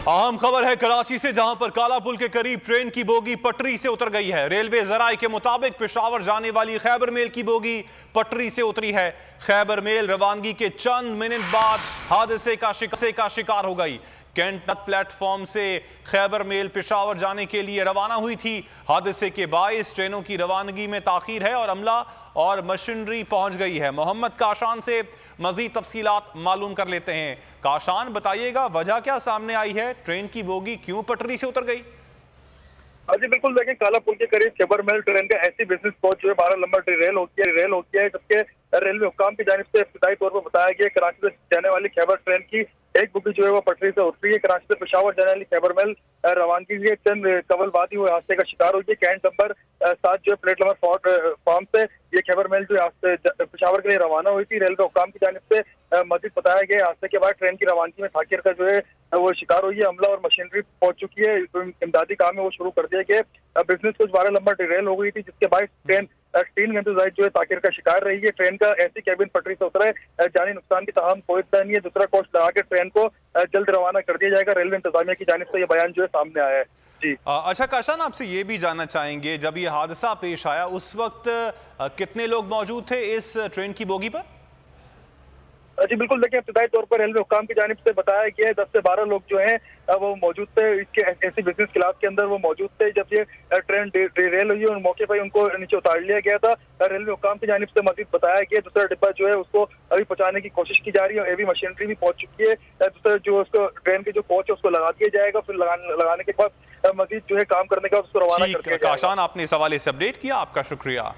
अहम खबर है कराची से, जहां पर काला पुल के करीब ट्रेन की बोगी पटरी से उतर गई है। रेलवे जराये के मुताबिक पेशावर जाने वाली खैबर मेल की बोगी पटरी से उतरी है। खैबर मेल रवानगी के चंद मिनट बाद हादसे का शिकार हो गई। कैंट प्लेटफॉर्म से खैबर मेल पेशावर जाने के लिए रवाना हुई थी। हादसे के बायस ट्रेनों की रवानगी में ताखीर है और अमला और मशीनरी पहुंच गई है। मोहम्मद काशान से मजीद तफसीलात मालूम कर लेते हैं। काशान, बताइएगा वजह क्या सामने आई है, ट्रेन की बोगी क्यों पटरी से उतर गई? जी बिल्कुल, देखिए काला पुल के करीब खैबर मेल ट्रेन का ऐसी बिजनेस कोच जो है 12 नंबर रेल होती है, जबकि रेलवे हुक्काम की जानिब से इब्तिदाई तौर पर बताया गया कराची से जाने वाली खैबर ट्रेन की एक बोगी जो है वो पटरी से उतरी है। कराची से पेशावर जाने वाली खैबर मेल रवानगी के चंद कबल वादी हुए हादसे का शिकार हुई है। कैंट नंबर 7 जो है प्लेट नंबर फॉर्म से ये खैबर मेल जो पेशावर के लिए रवाना हुई थी। रेलवे हुक्काम की जानिब से मजीद बताया गया हादसे के बाद ट्रेन की रवानगी में ताखीर का जो है वो शिकार हुई है। अमला और मशीनरी पहुंच चुकी है, इमदादी काम है वो शुरू कर दिया गया। बिजनेस कुछ 12 नंबर डिरेल हो गई थी, जिसके बाद ट्रेन 3 घंटे जायद जो है ताखीर का शिकार रही है। ट्रेन का ऐसी कैबिन पटरी से उतरा है, जानी नुकसान की तमाम कोई इत्तला नहीं है। दूसरा कोच लगा के ट्रेन को जल्द रवाना कर दिया जाएगा। रेलवे इंतजामिया की जानिब से यह बयान जो है सामने आया है। जी अच्छा काशान, आपसे ये भी जानना चाहेंगे, जब ये हादसा पेश आया उस वक्त कितने लोग मौजूद थे इस ट्रेन की बोगी पर? जी बिल्कुल, देखिए इब्तिदाई तौर पर रेलवे हुक्काम की जानिब से बताया गया है 10 से 12 लोग जो हैं वो मौजूद थे। इसके ऐसी बिजनेस क्लास के अंदर वो मौजूद थे जब ये ट्रेन डिरेल हुई और मौके पर उनको नीचे उतार लिया गया था। रेलवे हुक्काम की जानिब से मजीद बताया गया दूसरा डिब्बा जो है उसको अभी पहुंचाने की कोशिश की जा रही है। हेवी मशीनरी भी पहुंच चुकी है। दूसरा जो उसको ट्रेन के जो कोच है उसको लगा दिया जाएगा, फिर लगाने के बाद मजीद जो है काम करने का उसको रवाना कर दिया जाएगा। काशान, आपने इस हवाले से अपडेट किया, आपका शुक्रिया।